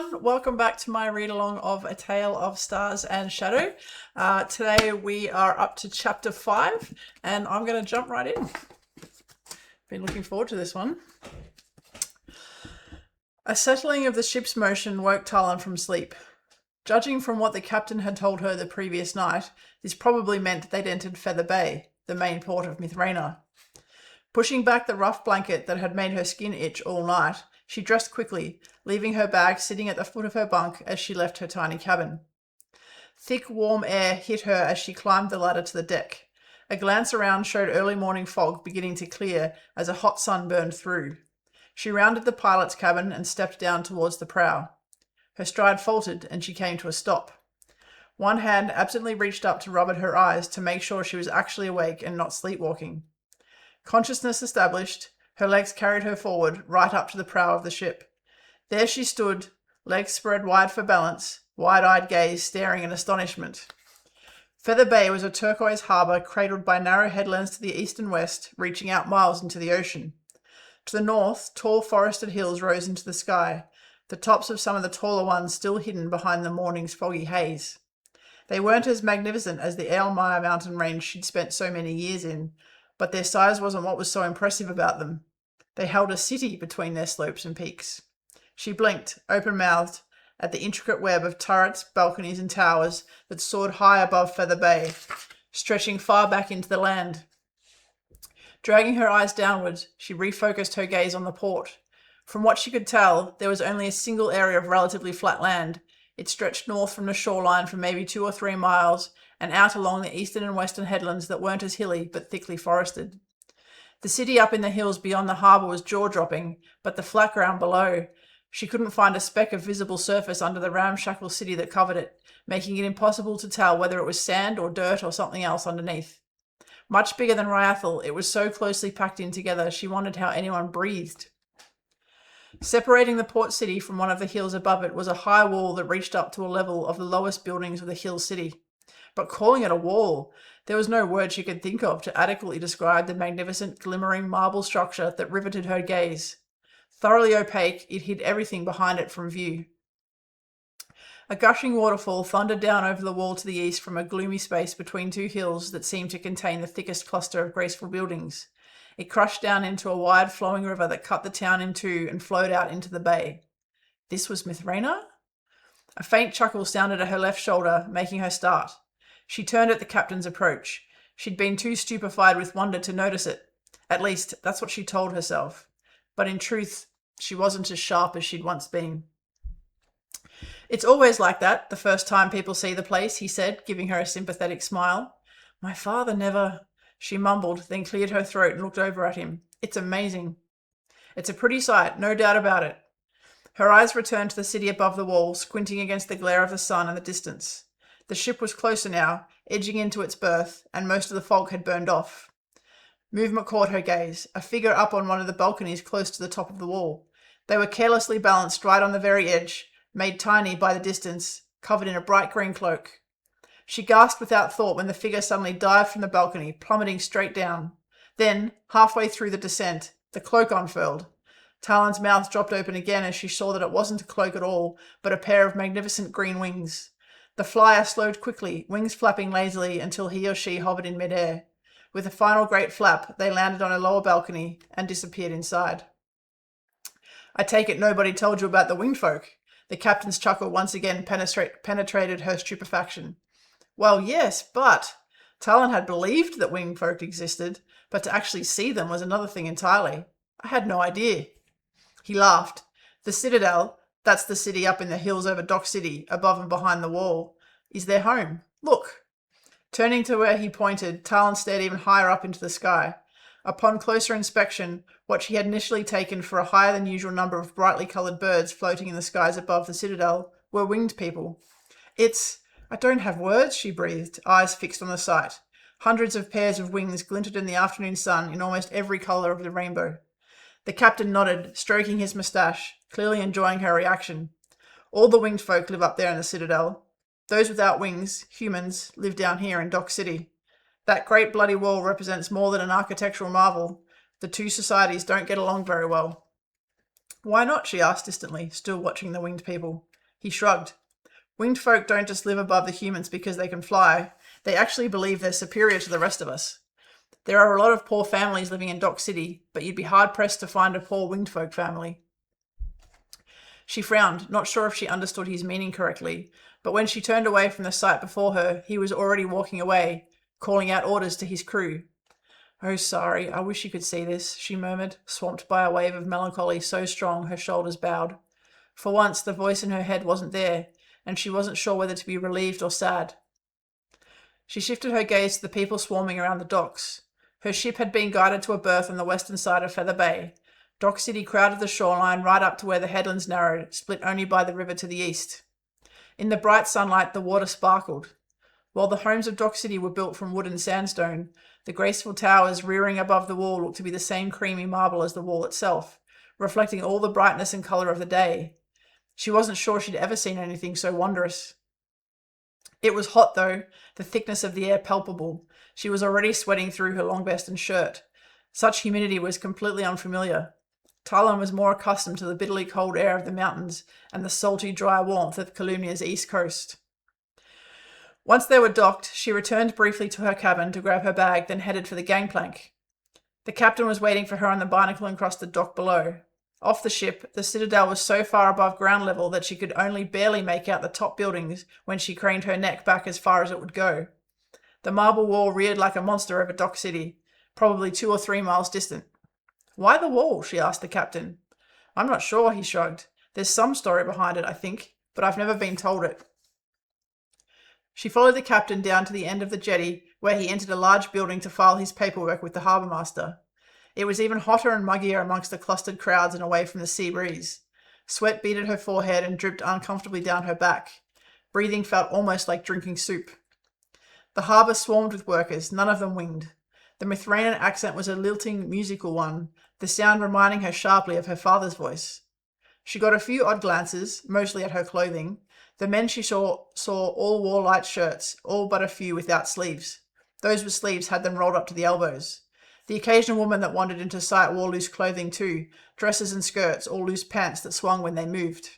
everyone, welcome back to my read-along of A Tale of Stars and Shadow. Today we are up to chapter 5 and I'm going to jump right in. Been looking forward to this one. A settling of the ship's motion woke Talyn from sleep. Judging from what the captain had told her the previous night, this probably meant they'd entered Feather Bay, the main port of Mithranar. Pushing back the rough blanket that had made her skin itch all night, she dressed quickly, leaving her bag sitting at the foot of her bunk as she left her tiny cabin. Thick, warm air hit her as she climbed the ladder to the deck. A glance around showed early morning fog beginning to clear as a hot sun burned through. She rounded the pilot's cabin and stepped down towards the prow. Her stride faltered and she came to a stop. One hand absently reached up to rub at her eyes to make sure she was actually awake and not sleepwalking. Consciousness established, her legs carried her forward, right up to the prow of the ship. There she stood, legs spread wide for balance, wide-eyed gaze staring in astonishment. Feather Bay was a turquoise harbour cradled by narrow headlands to the east and west, reaching out miles into the ocean. To the north, tall forested hills rose into the sky, the tops of some of the taller ones still hidden behind the morning's foggy haze. They weren't as magnificent as the Aylmire mountain range she'd spent so many years in, but their size wasn't what was so impressive about them. They held a city between their slopes and peaks. She blinked, open-mouthed, at the intricate web of turrets, balconies and towers that soared high above Feather Bay, stretching far back into the land. Dragging her eyes downwards, she refocused her gaze on the port. From what she could tell, there was only a single area of relatively flat land. It stretched north from the shoreline for maybe 2 or 3 miles, and out along the eastern and western headlands that weren't as hilly but thickly forested. The city up in the hills beyond the harbour was jaw-dropping, but the flat ground below, she couldn't find a speck of visible surface under the ramshackle city that covered it, making it impossible to tell whether it was sand or dirt or something else underneath. Much bigger than Ryathel, it was so closely packed in together she wondered how anyone breathed. Separating the port city from one of the hills above it was a high wall that reached up to a level of the lowest buildings of the hill city. But calling it a wall, there was no word she could think of to adequately describe the magnificent glimmering marble structure that riveted her gaze. Thoroughly opaque, it hid everything behind it from view. A gushing waterfall thundered down over the wall to the east from a gloomy space between 2 hills that seemed to contain the thickest cluster of graceful buildings. It crushed down into a wide flowing river that cut the town in two and flowed out into the bay. This was Mithranar? A faint chuckle sounded at her left shoulder, making her start. She turned at the captain's approach. She'd been too stupefied with wonder to notice it. At least, that's what she told herself. But in truth, she wasn't as sharp as she'd once been. "It's always like that, the first time people see the place," he said, giving her a sympathetic smile. "My father never—" she mumbled, then cleared her throat and looked over at him. "It's amazing." "It's a pretty sight, no doubt about it." Her eyes returned to the city above the wall, squinting against the glare of the sun in the distance. The ship was closer now, edging into its berth, and most of the fog had burned off. Movement caught her gaze, a figure up on one of the balconies close to the top of the wall. They were carelessly balanced right on the very edge, made tiny by the distance, covered in a bright green cloak. She gasped without thought when the figure suddenly dived from the balcony, plummeting straight down. Then, halfway through the descent, the cloak unfurled. Talyn's mouth dropped open again as she saw that it wasn't a cloak at all, but a pair of magnificent green wings. The flyer slowed quickly, wings flapping lazily until he or she hovered in midair. With a final great flap, they landed on a lower balcony and disappeared inside. "I take it nobody told you about the winged folk?" The captain's chuckle once again penetrated her stupefaction. "Well, yes, but—" Talyn had believed that winged folk existed, but to actually see them was another thing entirely. "I had no idea." He laughed. "The Citadel, that's the city up in the hills over Dock City, above and behind the wall, is their home. Look." Turning to where he pointed, Talyn stared even higher up into the sky. Upon closer inspection, what she had initially taken for a higher than usual number of brightly coloured birds floating in the skies above the Citadel were winged people. "I don't have words," she breathed, eyes fixed on the sight. Hundreds of pairs of wings glinted in the afternoon sun in almost every colour of the rainbow. The captain nodded, stroking his moustache, clearly enjoying her reaction. "All the winged folk live up there in the Citadel. Those without wings, humans, live down here in Dock City. That great bloody wall represents more than an architectural marvel. The 2 societies don't get along very well." "Why not?" she asked distantly, still watching the winged people. He shrugged. Winged folk don't just live above the humans because they can fly. They actually believe they're superior to the rest of us. There are a lot of poor families living in Dock City, but you'd be hard-pressed to find a poor winged folk family. She frowned, not sure if she understood his meaning correctly, but when she turned away from the sight before her, he was already walking away, calling out orders to his crew. "Oh, Sari, I wish you could see this," she murmured, swamped by a wave of melancholy so strong her shoulders bowed. For once, the voice in her head wasn't there, and she wasn't sure whether to be relieved or sad. She shifted her gaze to the people swarming around the docks. Her ship had been guided to a berth on the western side of Feather Bay. Dock City crowded the shoreline right up to where the headlands narrowed, split only by the river to the east. In the bright sunlight, the water sparkled. While the homes of Dock City were built from wood and sandstone, the graceful towers rearing above the wall looked to be the same creamy marble as the wall itself, reflecting all the brightness and colour of the day. She wasn't sure she'd ever seen anything so wondrous. It was hot, though, the thickness of the air palpable. She was already sweating through her long vest and shirt. Such humidity was completely unfamiliar. Talyn was more accustomed to the bitterly cold air of the mountains and the salty, dry warmth of Calumnia's east coast. Once they were docked, she returned briefly to her cabin to grab her bag, then headed for the gangplank. The captain was waiting for her on the barnacle-encrusted dock below. Off the ship, the citadel was so far above ground level that she could only barely make out the top buildings when she craned her neck back as far as it would go. The marble wall reared like a monster over Dock City, probably 2 or 3 miles distant. "Why the wall?" she asked the captain. "I'm not sure," he shrugged. "There's some story behind it, I think, but I've never been told it." She followed the captain down to the end of the jetty, where he entered a large building to file his paperwork with the harbour master. It was even hotter and muggier amongst the clustered crowds and away from the sea breeze. Sweat beaded her forehead and dripped uncomfortably down her back. Breathing felt almost like drinking soup. The harbour swarmed with workers, none of them winged. The Mithranar accent was a lilting, musical one, the sound reminding her sharply of her father's voice. She got a few odd glances, mostly at her clothing. The men she saw all wore light shirts, all but a few without sleeves. Those with sleeves had them rolled up to the elbows. The occasional woman that wandered into sight wore loose clothing too, dresses and skirts, or loose pants that swung when they moved.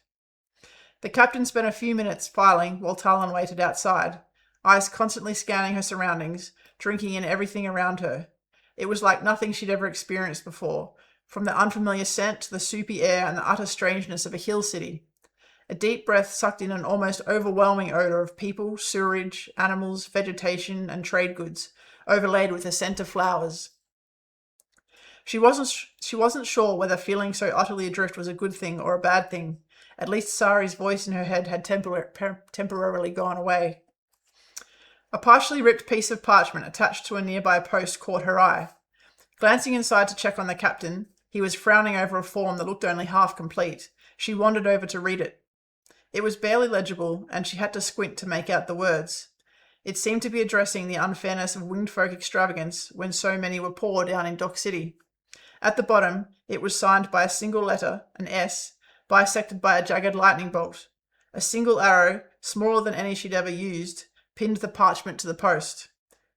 The captain spent a few minutes filing while Talyn waited outside, eyes constantly scanning her surroundings, drinking in everything around her. It was like nothing she'd ever experienced before, from the unfamiliar scent to the soupy air and the utter strangeness of a hill city. A deep breath sucked in an almost overwhelming odour of people, sewerage, animals, vegetation, and trade goods, overlaid with the scent of flowers. She wasn't sure whether feeling so utterly adrift was a good thing or a bad thing. At least Sari's voice in her head had temporarily gone away. A partially ripped piece of parchment attached to a nearby post caught her eye. Glancing inside to check on the captain, he was frowning over a form that looked only half complete. She wandered over to read it. It was barely legible, and she had to squint to make out the words. It seemed to be addressing the unfairness of winged folk extravagance when so many were poor down in Dock City. At the bottom, it was signed by a single letter, an S, bisected by a jagged lightning bolt. A single arrow, smaller than any she'd ever used, pinned the parchment to the post.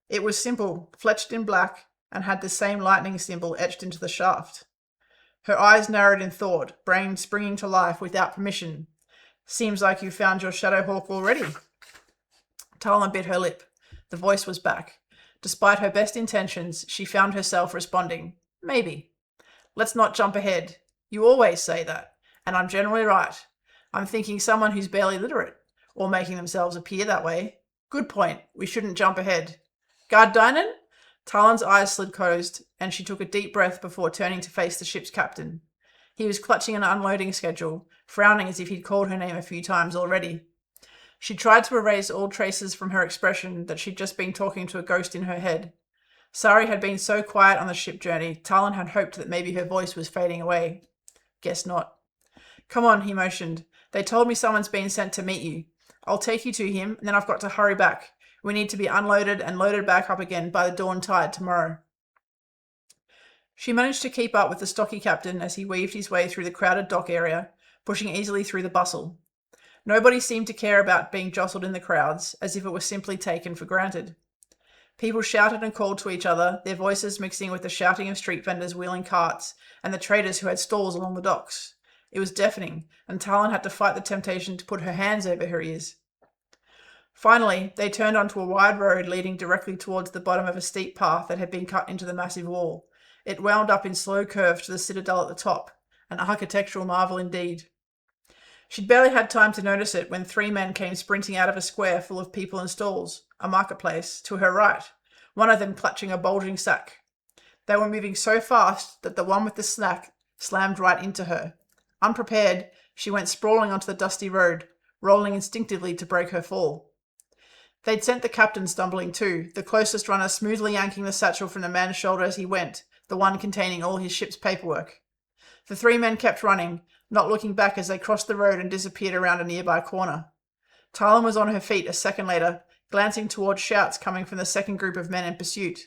It was simple, fletched in black, and had the same lightning symbol etched into the shaft. Her eyes narrowed in thought, brain springing to life without permission. "Seems like you found your Shadowhawk already." Talyn bit her lip. The voice was back. Despite her best intentions, she found herself responding, "Maybe. Let's not jump ahead. You always say that, and I'm generally right. I'm thinking someone who's barely literate, or making themselves appear that way. Good point. We shouldn't jump ahead. Guard Dynan?" Talyn's eyes slid closed, and she took a deep breath before turning to face the ship's captain. He was clutching an unloading schedule, frowning as if he'd called her name a few times already. She tried to erase all traces from her expression that she'd just been talking to a ghost in her head. Sari had been so quiet on the ship journey, Talyn had hoped that maybe her voice was fading away. Guess not. "Come on," he motioned. "They told me someone's been sent to meet you. I'll take you to him, and then I've got to hurry back. We need to be unloaded and loaded back up again by the dawn tide tomorrow." She managed to keep up with the stocky captain as he weaved his way through the crowded dock area, pushing easily through the bustle. Nobody seemed to care about being jostled in the crowds, as if it was simply taken for granted. People shouted and called to each other, their voices mixing with the shouting of street vendors wheeling carts and the traders who had stalls along the docks. It was deafening, and Talyn had to fight the temptation to put her hands over her ears. Finally, they turned onto a wide road leading directly towards the bottom of a steep path that had been cut into the massive wall. It wound up in slow curve to the citadel at the top, an architectural marvel indeed. She'd barely had time to notice it when 3 men came sprinting out of a square full of people and stalls, a marketplace, to her right, one of them clutching a bulging sack. They were moving so fast that the one with the sack slammed right into her. Unprepared, she went sprawling onto the dusty road, rolling instinctively to break her fall. They'd sent the captain stumbling too, the closest runner smoothly yanking the satchel from the man's shoulder as he went, the one containing all his ship's paperwork. The 3 men kept running, not looking back as they crossed the road and disappeared around a nearby corner. Talyn was on her feet a second later, glancing towards shouts coming from the second group of men in pursuit.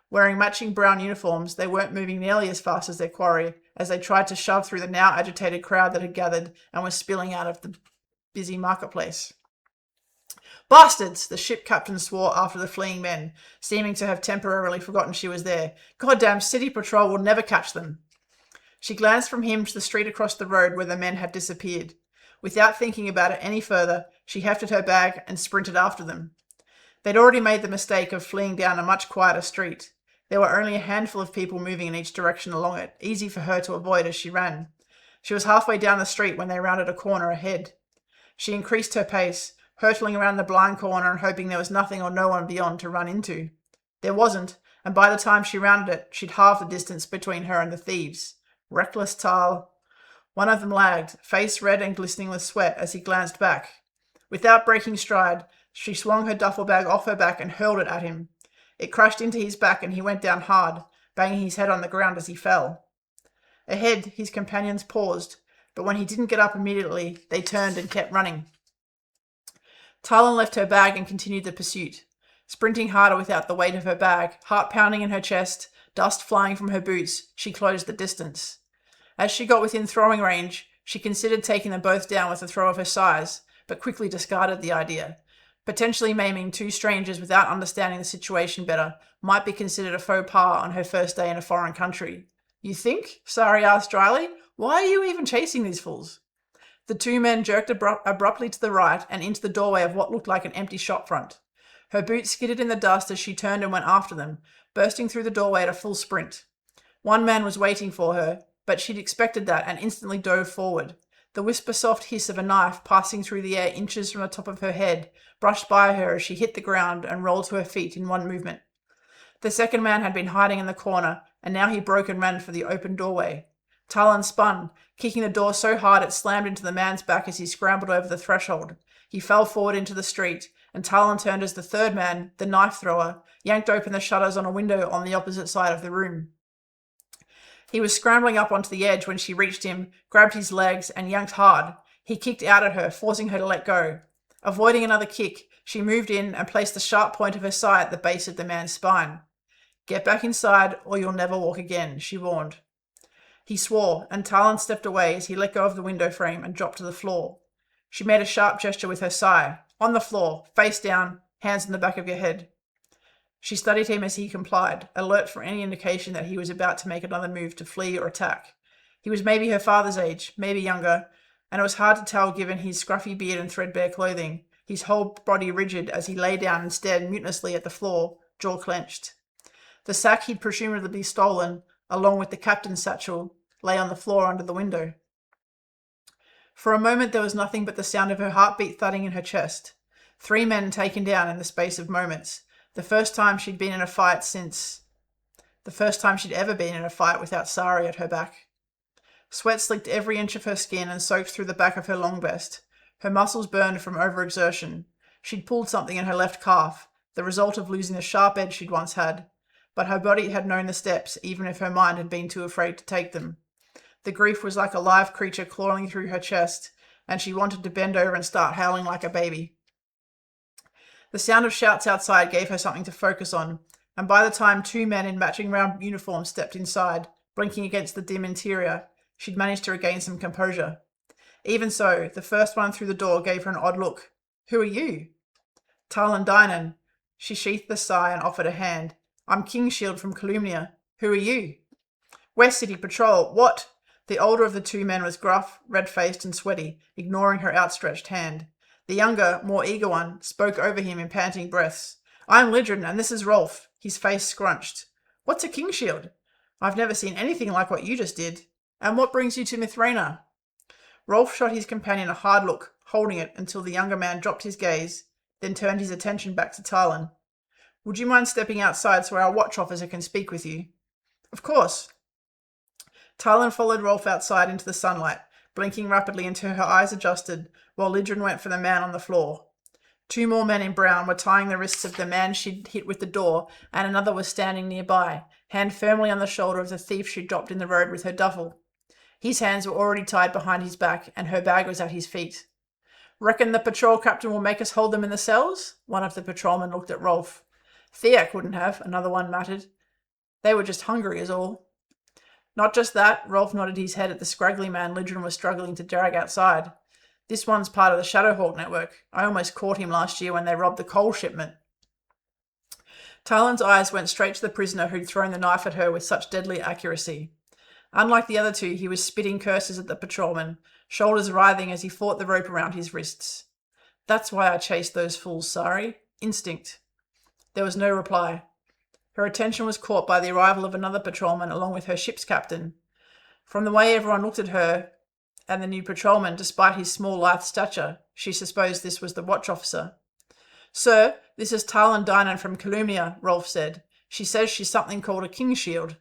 Wearing matching brown uniforms, they weren't moving nearly as fast as their quarry, as they tried to shove through the now agitated crowd that had gathered and was spilling out of the busy marketplace. "Bastards!" the ship captain swore after the fleeing men, seeming to have temporarily forgotten she was there. "Goddamn city patrol will never catch them." She glanced from him to the street across the road where the men had disappeared. Without thinking about it any further, she hefted her bag and sprinted after them. They'd already made the mistake of fleeing down a much quieter street. There were only a handful of people moving in each direction along it, easy for her to avoid as she ran. She was halfway down the street when they rounded a corner ahead. She increased her pace, hurtling around the blind corner and hoping there was nothing or no one beyond to run into. There wasn't, and by the time she rounded it, she'd halved the distance between her and the thieves. Reckless Tal. One of them lagged, face red and glistening with sweat as he glanced back. Without breaking stride, she swung her duffel bag off her back and hurled it at him. It crashed into his back and he went down hard, banging his head on the ground as he fell. Ahead, his companions paused, but when he didn't get up immediately, they turned and kept running. Talyn left her bag and continued the pursuit. Sprinting harder without the weight of her bag, heart pounding in her chest, dust flying from her boots, she closed the distance. As she got within throwing range, she considered taking them both down with a throw of her size, but quickly discarded the idea. Potentially maiming 2 strangers without understanding the situation better might be considered a faux pas on her first day in a foreign country. "You think?" Sari asked dryly. "Why are you even chasing these fools?" The 2 men jerked abruptly to the right and into the doorway of what looked like an empty shop front. Her boots skidded in the dust as she turned and went after them, bursting through the doorway at a full sprint. One man was waiting for her, but she'd expected that and instantly dove forward. The whisper-soft hiss of a knife passing through the air inches from the top of her head brushed by her as she hit the ground and rolled to her feet in one movement. The second man had been hiding in the corner, and now he broke and ran for the open doorway. Talyn spun, kicking the door so hard it slammed into the man's back as he scrambled over the threshold. He fell forward into the street, and Talyn turned as the third man, the knife thrower, yanked open the shutters on a window on the opposite side of the room. He was scrambling up onto the edge when she reached him, grabbed his legs, and yanked hard. He kicked out at her, forcing her to let go. Avoiding another kick, she moved in and placed the sharp point of her sai at the base of the man's spine. "Get back inside, or you'll never walk again," she warned. He swore, and Talyn stepped away as he let go of the window frame and dropped to the floor. She made a sharp gesture with her sai. "On the floor, face down, hands in the back of your head." She studied him as he complied, alert for any indication that he was about to make another move to flee or attack. He was maybe her father's age, maybe younger, and it was hard to tell given his scruffy beard and threadbare clothing, his whole body rigid as he lay down and stared mutinously at the floor, jaw clenched. The sack he'd presumably stolen, along with the captain's satchel, lay on the floor under the window. For a moment there was nothing but the sound of her heartbeat thudding in her chest. 3 men taken down in the space of moments. The first time she'd ever been in a fight without Sari at her back. Sweat slicked every inch of her skin and soaked through the back of her long vest. Her muscles burned from overexertion. She'd pulled something in her left calf, the result of losing the sharp edge she'd once had. But her body had known the steps, even if her mind had been too afraid to take them. The grief was like a live creature clawing through her chest, and she wanted to bend over and start howling like a baby. The sound of shouts outside gave her something to focus on, and by the time 2 men in matching round uniforms stepped inside, blinking against the dim interior, she'd managed to regain some composure. Even so, the first one through the door gave her an odd look. "Who are you?" "Talyn Dynan." She sheathed the sai and offered a hand. "I'm Kingshield from Calumnia. Who are you?" "West City Patrol. What?" The older of the two men was gruff, red-faced and sweaty, ignoring her outstretched hand. The younger, more eager one spoke over him in panting breaths. "I'm Lidrin, and this is Rolf," his face scrunched. "What's a king shield? I've never seen anything like what you just did. And what brings you to Mithranar?" Rolf shot his companion a hard look, holding it until the younger man dropped his gaze, then turned his attention back to Talyn. "Would you mind stepping outside so our watch officer can speak with you?" "Of course." Talyn followed Rolf outside into the sunlight, blinking rapidly until her eyes adjusted, while Lidrin went for the man on the floor. Two more men in brown were tying the wrists of the man she'd hit with the door, and another was standing nearby, hand firmly on the shoulder of the thief she'd dropped in the road with her duffel. His hands were already tied behind his back, and her bag was at his feet. "Reckon the patrol captain will make us hold them in the cells?" One of the patrolmen looked at Rolf. "Theak wouldn't have," another one muttered. "They were just hungry is all." "Not just that," Rolf nodded his head at the scraggly man Lidrin was struggling to drag outside. "This one's part of the Shadowhawk network. I almost caught him last year when they robbed the coal shipment." Talyn's eyes went straight to the prisoner who'd thrown the knife at her with such deadly accuracy. Unlike the other two, he was spitting curses at the patrolman, shoulders writhing as he fought the rope around his wrists. "That's why I chased those fools, Sari. Instinct." There was no reply. Her attention was caught by the arrival of another patrolman along with her ship's captain. From the way everyone looked at her and the new patrolman, despite his small, lithe stature, she supposed this was the watch officer. "Sir, this is Talyn Dynan from Calumnia," Rolf said. "She says she's something called a king shield."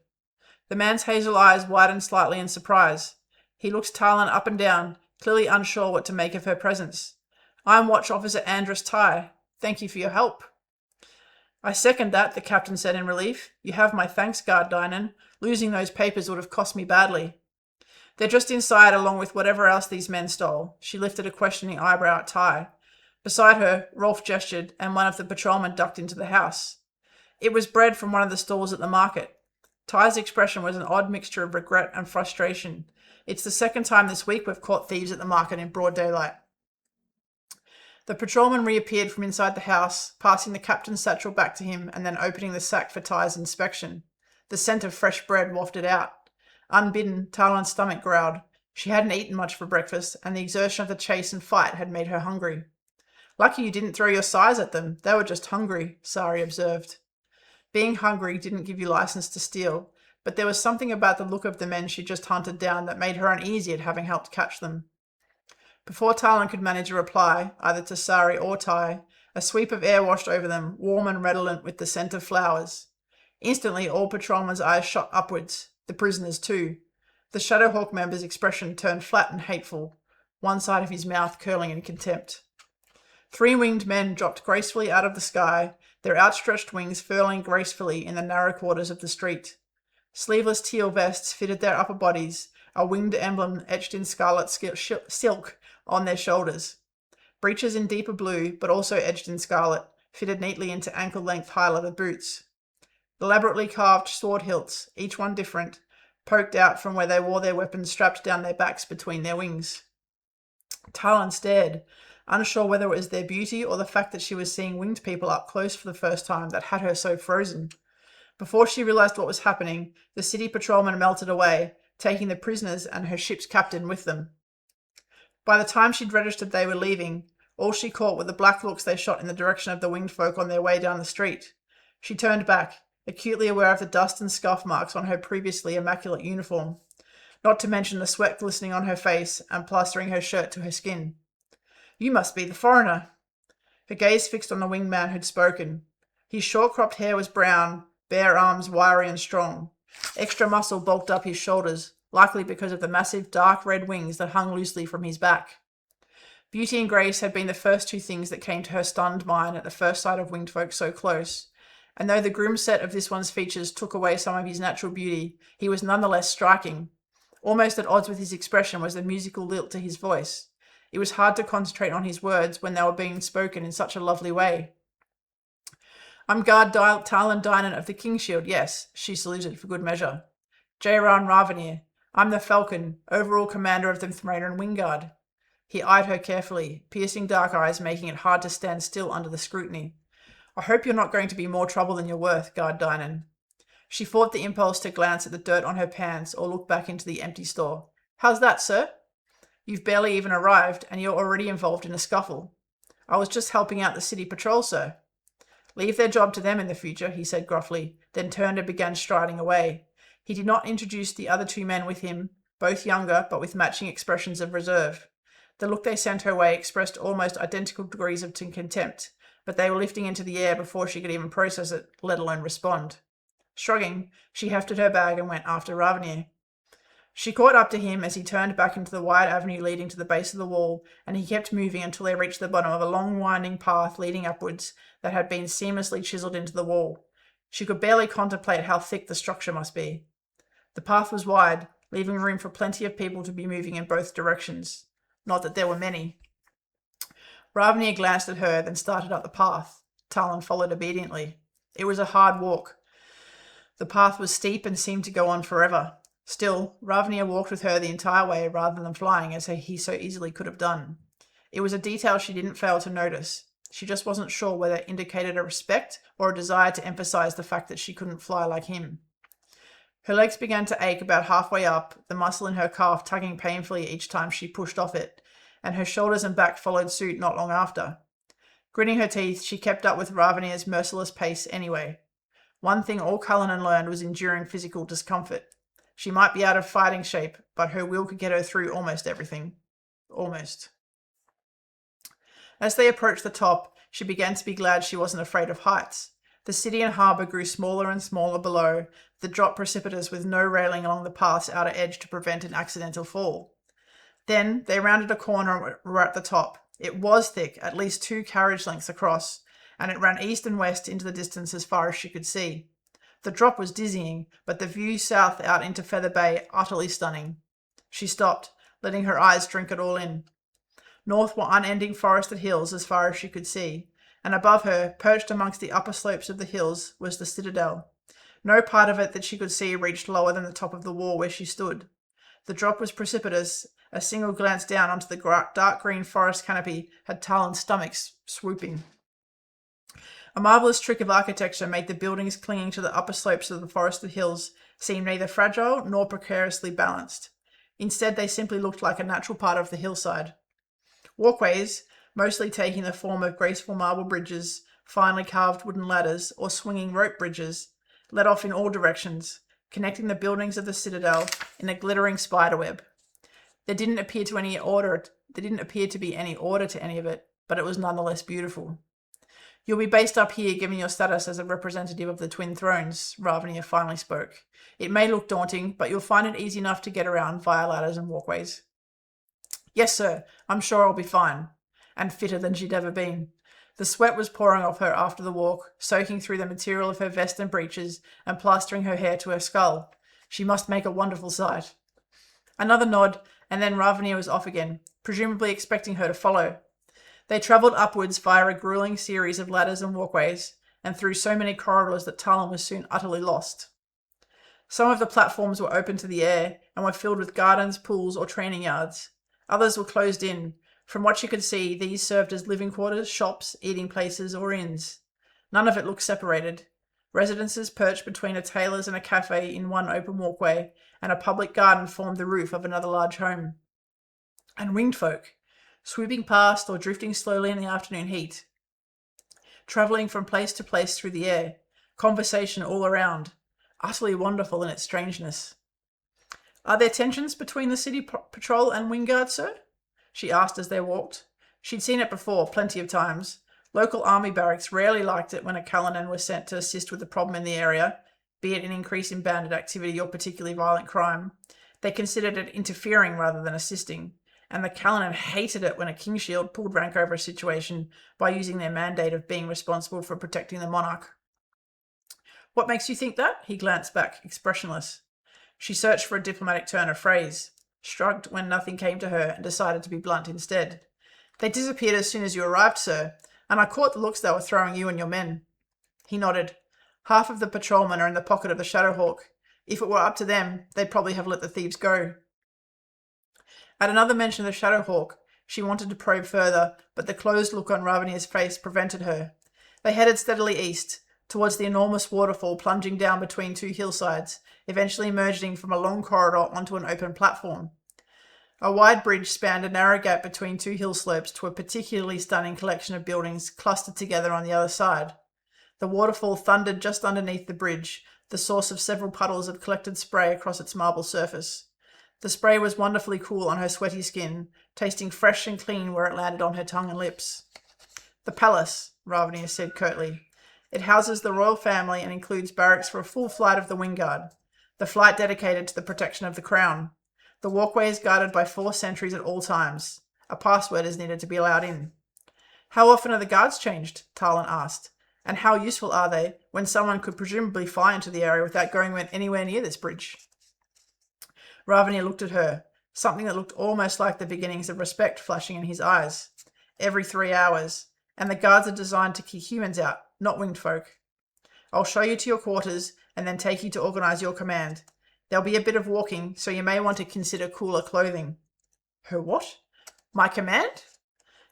The man's hazel eyes widened slightly in surprise. He looked Talyn up and down, clearly unsure what to make of her presence. "I'm Watch Officer Andrus Ty. Thank you for your help." "I second that," the captain said in relief. "You have my thanks, Guard Dynan. Losing those papers would have cost me badly." "They're just inside along with whatever else these men stole." She lifted a questioning eyebrow at Ty. Beside her, Rolf gestured, and one of the patrolmen ducked into the house. "It was bread from one of the stalls at the market." Ty's expression was an odd mixture of regret and frustration. "It's the second time this week we've caught thieves at the market in broad daylight." The patrolman reappeared from inside the house, passing the captain's satchel back to him and then opening the sack for Ty's inspection. The scent of fresh bread wafted out. Unbidden, Talyn's stomach growled. She hadn't eaten much for breakfast, and the exertion of the chase and fight had made her hungry. "Lucky you didn't throw your size at them. They were just hungry," Sari observed. Being hungry didn't give you license to steal, but there was something about the look of the men she just hunted down that made her uneasy at having helped catch them. Before Talyn could manage a reply, either to Sari or Ty, a sweep of air washed over them, warm and redolent with the scent of flowers. Instantly, all patrolmen's eyes shot upwards, the prisoners too. The Shadowhawk member's expression turned flat and hateful, one side of his mouth curling in contempt. Three-winged men dropped gracefully out of the sky, their outstretched wings furling gracefully in the narrow quarters of the street. Sleeveless teal vests fitted their upper bodies, a winged emblem etched in scarlet silk on their shoulders. Breeches in deeper blue, but also edged in scarlet, fitted neatly into ankle-length high-leather boots. Elaborately carved sword hilts, each one different, poked out from where they wore their weapons strapped down their backs between their wings. Talyn stared, unsure whether it was their beauty or the fact that she was seeing winged people up close for the first time that had her so frozen. Before she realized what was happening, the city patrolmen melted away, taking the prisoners and her ship's captain with them. By the time she'd registered they were leaving, all she caught were the black looks they shot in the direction of the winged folk on their way down the street. She turned back, acutely aware of the dust and scuff marks on her previously immaculate uniform, not to mention the sweat glistening on her face and plastering her shirt to her skin. "You must be the foreigner." Her gaze fixed on the winged man who'd spoken. His short-cropped hair was brown, bare arms wiry and strong. Extra muscle bulked up his shoulders, likely because of the massive dark red wings that hung loosely from his back. Beauty and grace had been the first two things that came to her stunned mind at the first sight of winged folk so close, and though the grim set of this one's features took away some of his natural beauty, he was nonetheless striking. Almost at odds with his expression was the musical lilt to his voice. It was hard to concentrate on his words when they were being spoken in such a lovely way. "I'm Guard Talyn Dynan of the King Shield, yes," she saluted for good measure. "Jehran Ravinire. I'm the Falcon, overall commander of the Mithranar WingGuard." He eyed her carefully, piercing dark eyes making it hard to stand still under the scrutiny. "I hope you're not going to be more trouble than you're worth, Guard Dynan." She fought the impulse to glance at the dirt on her pants or look back into the empty store. How's that, sir? You've barely even arrived, and you're already involved in a scuffle. I was just helping out the city patrol, sir. Leave their job to them in the future, he said gruffly, then turned and began striding away. He did not introduce the other two men with him, both younger but with matching expressions of reserve. The look they sent her way expressed almost identical degrees of contempt, but they were lifting into the air before she could even process it, let alone respond. Shrugging, she hefted her bag and went after Ravinire. She caught up to him as he turned back into the wide avenue leading to the base of the wall, and he kept moving until they reached the bottom of a long winding path leading upwards that had been seamlessly chiselled into the wall. She could barely contemplate how thick the structure must be. The path was wide, leaving room for plenty of people to be moving in both directions. Not that there were many. Ravinire glanced at her, then started up the path. Talyn followed obediently. It was a hard walk. The path was steep and seemed to go on forever. Still, Ravinire walked with her the entire way rather than flying as he so easily could have done. It was a detail she didn't fail to notice. She just wasn't sure whether it indicated a respect or a desire to emphasize the fact that she couldn't fly like him. Her legs began to ache about halfway up, the muscle in her calf tugging painfully each time she pushed off it, and her shoulders and back followed suit not long after. Gritting her teeth, she kept up with Ravinire's merciless pace anyway. One thing all Cullinan learned was enduring physical discomfort. She might be out of fighting shape, but her will could get her through almost everything. Almost. As they approached the top, she began to be glad she wasn't afraid of heights. The city and harbour grew smaller and smaller below, the drop precipitous with no railing along the path's outer edge to prevent an accidental fall. Then they rounded a corner and were at the top. It was thick, at least 2 carriage lengths across, and it ran east and west into the distance as far as she could see. The drop was dizzying, but the view south out into Feather Bay utterly stunning. She stopped, letting her eyes drink it all in. North were unending forested hills as far as she could see, and above her, perched amongst the upper slopes of the hills, was the citadel. No part of it that she could see reached lower than the top of the wall where she stood. The drop was precipitous. A single glance down onto the dark green forest canopy had Talyn's stomach swooping. A marvellous trick of architecture made the buildings clinging to the upper slopes of the forested hills seem neither fragile nor precariously balanced. Instead, they simply looked like a natural part of the hillside. Walkways, mostly taking the form of graceful marble bridges, finely carved wooden ladders, or swinging rope bridges, led off in all directions, connecting the buildings of the citadel in a glittering spiderweb. There didn't appear to be any order to any of it, but it was nonetheless beautiful. You'll be based up here given your status as a representative of the Twin Thrones, Ravinire finally spoke. It may look daunting, but you'll find it easy enough to get around via ladders and walkways. Yes, sir, I'm sure I'll be fine. And fitter than she'd ever been. The sweat was pouring off her after the walk, soaking through the material of her vest and breeches and plastering her hair to her skull. She must make a wonderful sight. Another nod, and then Ravinire was off again, presumably expecting her to follow. They travelled upwards via a gruelling series of ladders and walkways, and through so many corridors that Talyn was soon utterly lost. Some of the platforms were open to the air, and were filled with gardens, pools, or training yards. Others were closed in. From what she could see, these served as living quarters, shops, eating places, or inns. None of it looked separated. Residences perched between a tailor's and a cafe in one open walkway, and a public garden formed the roof of another large home. And winged folk, swooping past or drifting slowly in the afternoon heat, travelling from place to place through the air, conversation all around, utterly wonderful in its strangeness. Are there tensions between the city patrol and WingGuard, sir? She asked as they walked. She'd seen it before, plenty of times. Local army barracks rarely liked it when a Cullinan was sent to assist with the problem in the area, be it an increase in bandit activity or particularly violent crime. They considered it interfering rather than assisting, and the Cullinan hated it when a King Shield pulled rank over a situation by using their mandate of being responsible for protecting the monarch. What makes you think that? He glanced back, expressionless. She searched for a diplomatic turn of phrase, shrugged when nothing came to her, and decided to be blunt instead. They disappeared as soon as you arrived, sir, and I caught the looks they were throwing you and your men. He nodded. Half of the patrolmen are in the pocket of the Shadowhawk. If it were up to them, they'd probably have let the thieves go. At another mention of the Shadowhawk, she wanted to probe further, but the closed look on Ravinire's face prevented her. They headed steadily east, towards the enormous waterfall plunging down between 2 hillsides, eventually emerging from a long corridor onto an open platform. A wide bridge spanned a narrow gap between two hill slopes to a particularly stunning collection of buildings clustered together on the other side. The waterfall thundered just underneath the bridge, the source of several puddles of collected spray across its marble surface. The spray was wonderfully cool on her sweaty skin, tasting fresh and clean where it landed on her tongue and lips. "The palace," Ravinire said curtly. "It houses the royal family and includes barracks for a full flight of the WingGuard, the flight dedicated to the protection of the crown. The walkway is guarded by 4 sentries at all times. A password is needed to be allowed in." "How often are the guards changed?" Talyn asked. "And how useful are they when someone could presumably fly into the area without going anywhere near this bridge?" Ravinire looked at her, something that looked almost like the beginnings of respect flashing in his eyes. "Every 3 hours. And the guards are designed to keep humans out, not winged folk. I'll show you to your quarters and then take you to organize your command. There'll be a bit of walking, so you may want to consider cooler clothing." "Her what? My command?"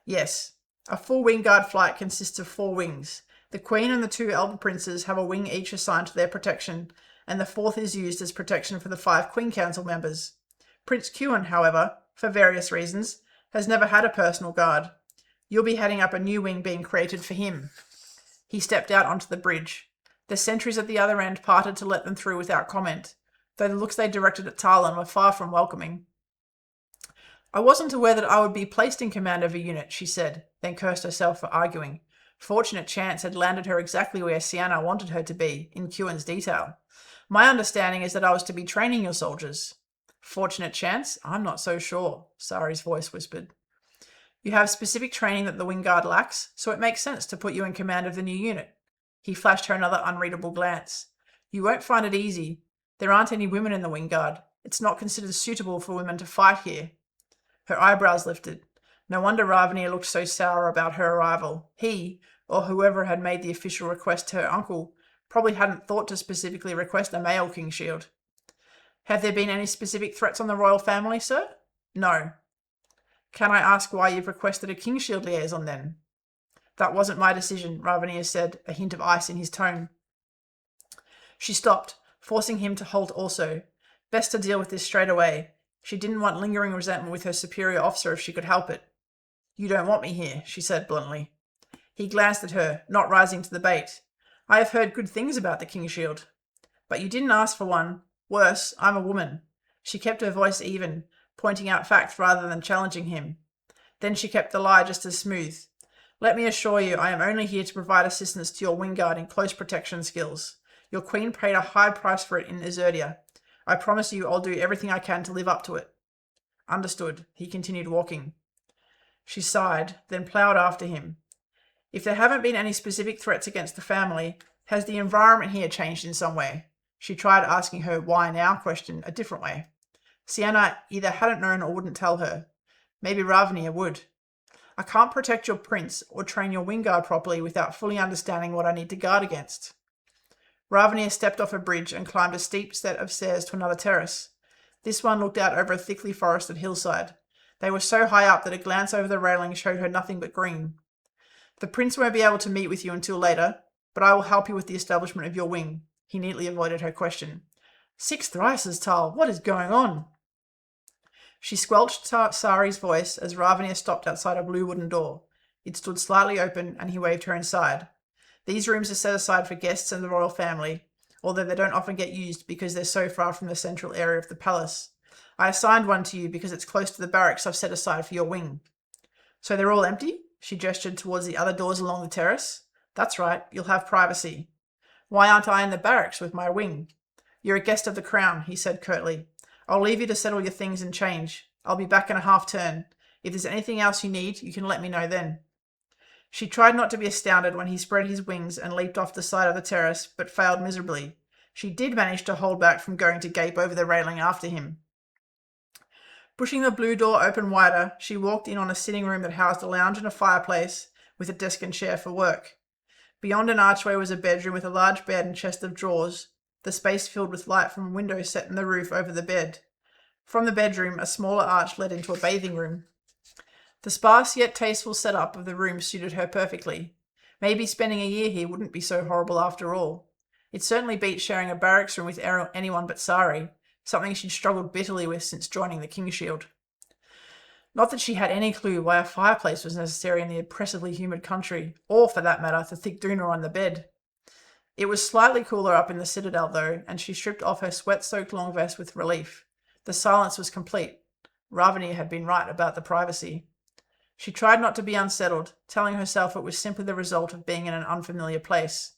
"Yes. A full WingGuard flight consists of 4 wings. The Queen and the 2 elder princes have a wing each assigned to their protection, and the 4th is used as protection for the 5 Queen Council members. Prince Kewin, however, for various reasons, has never had a personal guard. You'll be heading up a new wing being created for him." He stepped out onto the bridge. The sentries at the other end parted to let them through without comment, though the looks they directed at Talyn were far from welcoming. "I wasn't aware that I would be placed in command of a unit," she said, then cursed herself for arguing. Fortunate chance had landed her exactly where Sienna wanted her to be, in Kewin's detail. "My understanding is that I was to be training your soldiers." "Fortunate chance? I'm not so sure," Sari's voice whispered. "You have specific training that the WingGuard lacks, so it makes sense to put you in command of the new unit." He flashed her another unreadable glance. "You won't find it easy. There aren't any women in the WingGuard. It's not considered suitable for women to fight here." Her eyebrows lifted. No wonder Ravinire looked so sour about her arrival. He, or whoever had made the official request to her uncle, probably hadn't thought to specifically request a male king shield. "Have there been any specific threats on the royal family, sir?" "No." "Can I ask why you've requested a king shield liaison then?" "That wasn't my decision," Ravinire said, a hint of ice in his tone. She stopped, forcing him to halt also. Best to deal with this straight away. She didn't want lingering resentment with her superior officer if she could help it. "You don't want me here," she said bluntly. He glanced at her, not rising to the bait. "I have heard good things about the king shield." "But you didn't ask for one. Worse, I'm a woman." She kept her voice even, pointing out facts rather than challenging him. Then she kept the lie just as smooth. "Let me assure you, I am only here to provide assistance to your WingGuard in close protection skills. Your queen paid a high price for it in Izerdia. I promise you I'll do everything I can to live up to it." "Understood." He continued walking. She sighed, then ploughed after him. "If there haven't been any specific threats against the family, has the environment here changed in some way?" She tried asking her why now question a different way. Sienna either hadn't known or wouldn't tell her. Maybe Ravinire would. "I can't protect your prince or train your WingGuard properly without fully understanding what I need to guard against." Ravinire stepped off a bridge and climbed a steep set of stairs to another terrace. This one looked out over a thickly forested hillside. They were so high up that a glance over the railing showed her nothing but green. "The prince won't be able to meet with you until later, but I will help you with the establishment of your wing." He neatly avoided her question. "6 thrices, Tal, what is going on?" She squelched Sari's voice as Ravinire stopped outside a blue wooden door. It stood slightly open and he waved her inside. "These rooms are set aside for guests and the royal family, although they don't often get used because they're so far from the central area of the palace. I assigned one to you because it's close to the barracks I've set aside for your wing." "So they're all empty?" She gestured towards the other doors along the terrace. "That's right, you'll have privacy." "Why aren't I in the barracks with my wing?" "You're a guest of the crown," he said curtly. "I'll leave you to settle your things and change. I'll be back in a half turn. If there's anything else you need, you can let me know then." She tried not to be astounded when he spread his wings and leaped off the side of the terrace, but failed miserably. She did manage to hold back from going to gape over the railing after him. Pushing the blue door open wider, she walked in on a sitting room that housed a lounge and a fireplace, with a desk and chair for work. Beyond an archway was a bedroom with a large bed and chest of drawers, the space filled with light from windows set in the roof over the bed. From the bedroom, a smaller arch led into a bathing room. The sparse yet tasteful setup of the room suited her perfectly. Maybe spending a year here wouldn't be so horrible after all. It certainly beat sharing a barracks room with anyone but Sari, something she'd struggled bitterly with since joining the King Shield. Not that she had any clue why a fireplace was necessary in the oppressively humid country, or, for that matter, the thick doona on the bed. It was slightly cooler up in the citadel, though, and she stripped off her sweat-soaked long vest with relief. The silence was complete. Ravinire had been right about the privacy. She tried not to be unsettled, telling herself it was simply the result of being in an unfamiliar place.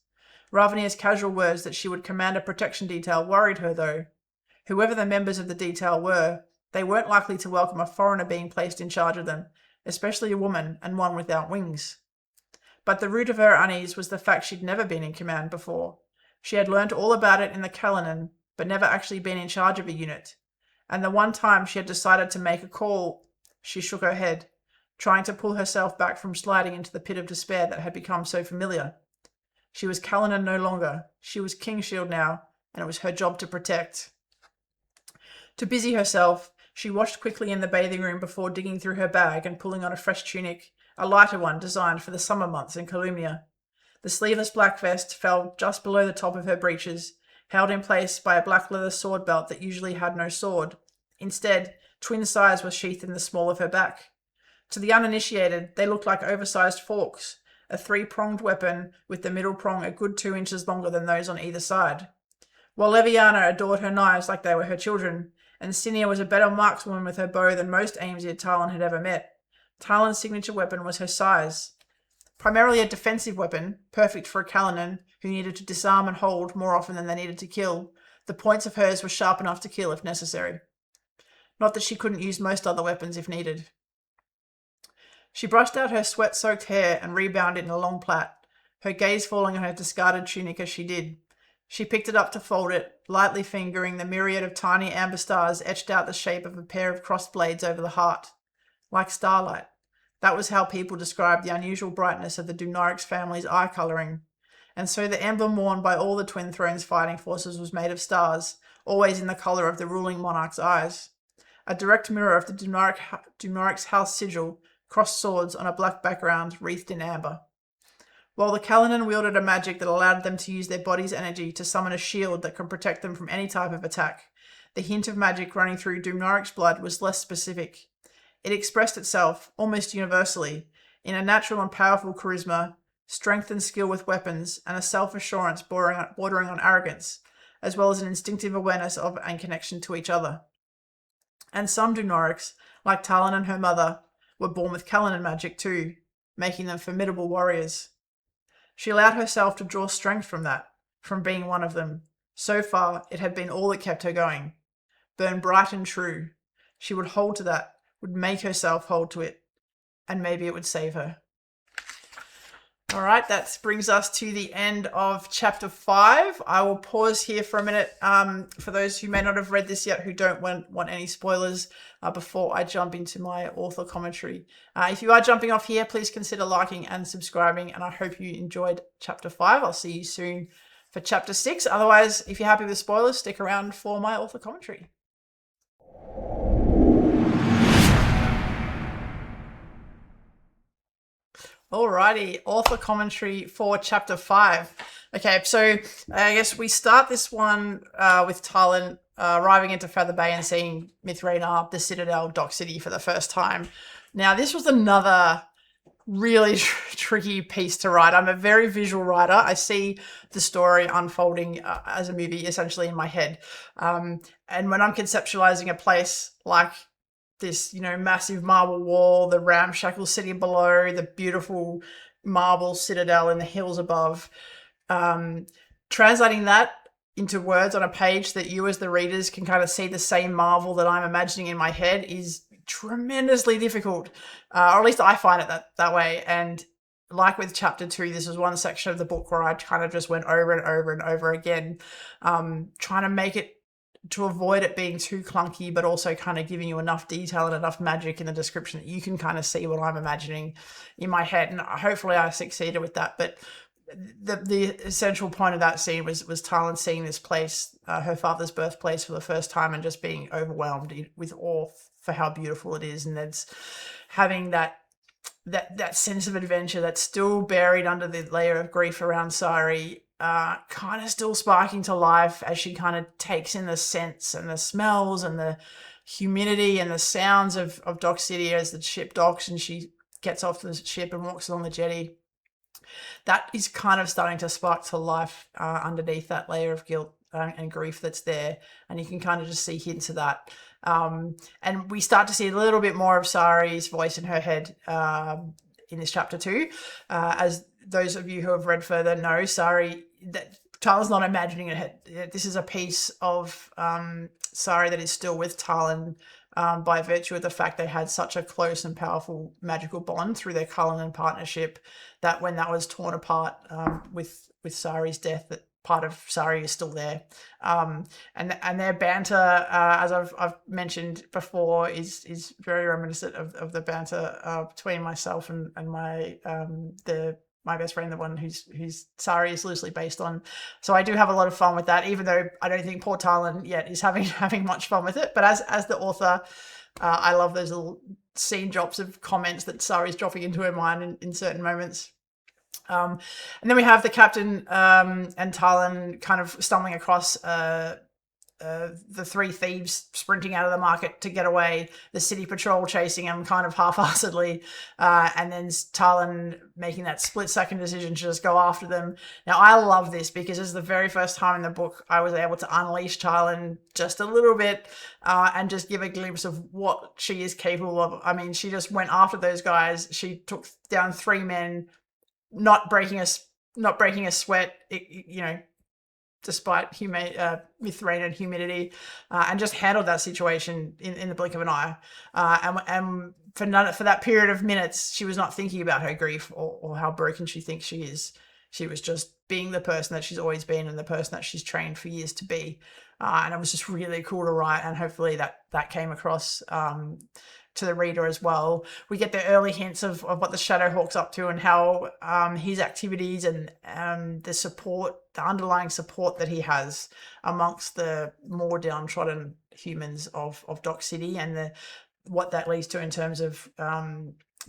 Ravinire's casual words that she would command a protection detail worried her, though. Whoever the members of the detail were, they weren't likely to welcome a foreigner being placed in charge of them, especially a woman and one without wings. But the root of her unease was the fact she'd never been in command before. She had learnt all about it in the Calynan, but never actually been in charge of a unit. And the one time she had decided to make a call, she shook her head, trying to pull herself back from sliding into the pit of despair that had become so familiar. She was Calynan no longer. She was Kingshield now, and it was her job to protect. To busy herself, she washed quickly in the bathing room before digging through her bag and pulling on a fresh tunic, a lighter one designed for the summer months in Columbia. The sleeveless black vest fell just below the top of her breeches, held in place by a black leather sword belt that usually had no sword. Instead, twin scythes were sheathed in the small of her back. To the uninitiated, they looked like oversized forks, a 3-pronged weapon with the middle prong a good 2 inches longer than those on either side. While Leviana adored her knives like they were her children, and Cinia was a better markswoman with her bow than most Aimseer Talyn had ever met, Talyn's signature weapon was her scythes. Primarily a defensive weapon, perfect for a Calynan who needed to disarm and hold more often than they needed to kill, the points of hers were sharp enough to kill if necessary. Not that she couldn't use most other weapons if needed. She brushed out her sweat-soaked hair and rebound it in a long plait, her gaze falling on her discarded tunic as she did. She picked it up to fold it, lightly fingering the myriad of tiny amber stars etched out the shape of a pair of crossed blades over the heart. Like starlight. That was how people described the unusual brightness of the Dunarix family's eye colouring. And so the emblem worn by all the Twin Thrones fighting forces was made of stars, always in the colour of the ruling monarch's eyes. A direct mirror of the Dunarix house sigil, crossed swords on a black background wreathed in amber. While the Calynan wielded a magic that allowed them to use their body's energy to summon a shield that could protect them from any type of attack, the hint of magic running through Dunarix blood was less specific. It expressed itself, almost universally, in a natural and powerful charisma, strength and skill with weapons, and a self-assurance bordering on arrogance, as well as an instinctive awareness of and connection to each other. And some Dunarix, like Talyn and her mother, were born with Calynan magic too, making them formidable warriors. She allowed herself to draw strength from that, from being one of them. So far, it had been all that kept her going. Burn bright and true. She would hold to that, would make herself hold to it, and maybe it would save her. All right, that brings us to the end of chapter 5. I will pause here for a minute for those who may not have read this yet, who don't want any spoilers before I jump into my author commentary. If you are jumping off here, please consider liking and subscribing, and I hope you enjoyed chapter 5. I'll see you soon for chapter 6. Otherwise, if you're happy with spoilers, stick around for my author commentary. Alrighty, author commentary for chapter 5. Okay, so I guess we start this one with Talyn arriving into Feather Bay and seeing Mithranar, the Citadel, Dock City for the first time. Now, this was another really tricky piece to write. I'm a very visual writer. I see the story unfolding as a movie essentially in my head. And when I'm conceptualizing a place like this, massive marble wall, the ramshackle city below, the beautiful marble citadel in the hills above. Translating that into words on a page that you as the readers can kind of see the same marvel that I'm imagining in my head is tremendously difficult, or at least I find it that way. And like with chapter 2, this was one section of the book where I kind of just went over and over and over again, trying to make it to avoid it being too clunky, but also kind of giving you enough detail and enough magic in the description that you can kind of see what I'm imagining in my head. And hopefully I succeeded with that. But the essential point of that scene was Talyn seeing this place, her father's birthplace, for the first time, and just being overwhelmed with awe for how beautiful it is. And that's having that sense of adventure that's still buried under the layer of grief around Sari, kind of still sparking to life as she kind of takes in the scents and the smells and the humidity and the sounds of Dock City as the ship docks and she gets off the ship and walks along the jetty. That is kind of starting to spark to life underneath that layer of guilt and grief that's there. And you can kind of just see hints of that. And we start to see a little bit more of Sari's voice in her head in this chapter too. As those of you who have read further know, Sari, that Talyn's not imagining it. This is a piece of Sari that is still with Talyn by virtue of the fact they had such a close and powerful magical bond through their Cullinan partnership, that when that was torn apart with Sari's death, that part of Sari is still there. And their banter, as I've mentioned before, is very reminiscent of the banter between myself and my best friend, the one who's Sari is loosely based on. So I do have a lot of fun with that, even though I don't think poor Talyn yet is having much fun with it. But as the author, I love those little scene drops of comments that Sari's dropping into her mind in certain moments. And then we have the captain and Talyn kind of stumbling across the three thieves sprinting out of the market to get away, the city patrol chasing them kind of half-assedly, and then Talyn making that split-second decision to just go after them. Now, I love this because this is the very first time in the book I was able to unleash Talyn just a little bit and just give a glimpse of what she is capable of. I mean, she just went after those guys. She took down 3 men, not breaking a sweat, despite Mithranar and humidity, and just handled that situation in the blink of an eye. And for that period of minutes, she was not thinking about her grief or how broken she thinks she is. She was just being the person that she's always been and the person that she's trained for years to be. And it was just really cool to write, and hopefully that came across to the reader as well. We get the early hints of what the Shadowhawk's up to and how his activities and the underlying support that he has amongst the more downtrodden humans of Dock City, and what that leads to in terms of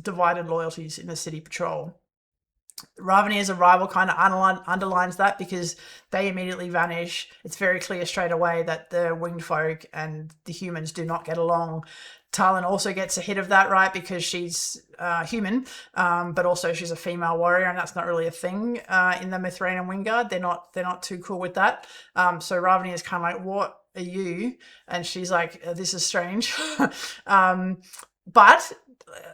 divided loyalties in the city patrol. Ravinire's arrival kind of underlines that, because they immediately vanish. It's very clear straight away that the winged folk and the humans do not get along. Talyn also gets a hit of that, right, because she's human, but also she's a female warrior, and that's not really a thing in the Mithranar WingGuard. They're not too cool with that. So Ravinire is kind of like, "What are you?" And she's like, "This is strange." But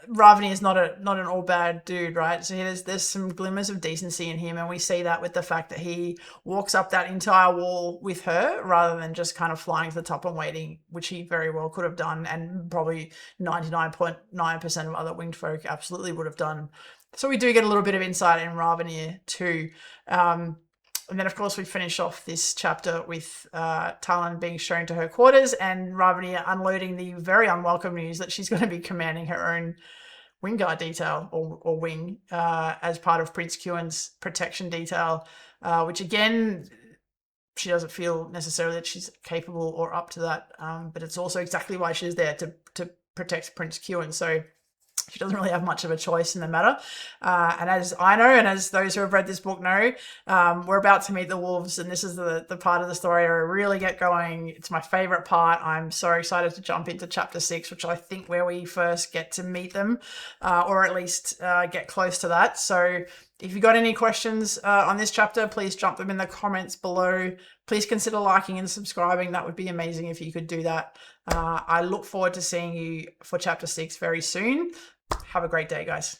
Ravinire is not an all bad dude, right? So there's some glimmers of decency in him, and we see that with the fact that he walks up that entire wall with her rather than just kind of flying to the top and waiting, which he very well could have done, and probably 99.9% of other winged folk absolutely would have done. So we do get a little bit of insight in Ravinire too. And then, of course, we finish off this chapter with Talyn being shown to her quarters and Ravinire unloading the very unwelcome news that she's going to be commanding her own WingGuard detail or wing as part of Prince Kewin's protection detail, which, again, she doesn't feel necessarily that she's capable or up to that, but it's also exactly why she's there, to protect Prince Kewin. So she doesn't really have much of a choice in the matter. And as I know, and as those who have read this book know, we're about to meet the wolves, and this is the part of the story where I really get going. It's my favourite part. I'm so excited to jump into chapter 6, which I think where we first get to meet them, or at least get close to that. So if you've got any questions on this chapter, please jump them in the comments below. Please consider liking and subscribing. That would be amazing if you could do that. I look forward to seeing you for chapter 6 very soon. Have a great day, guys.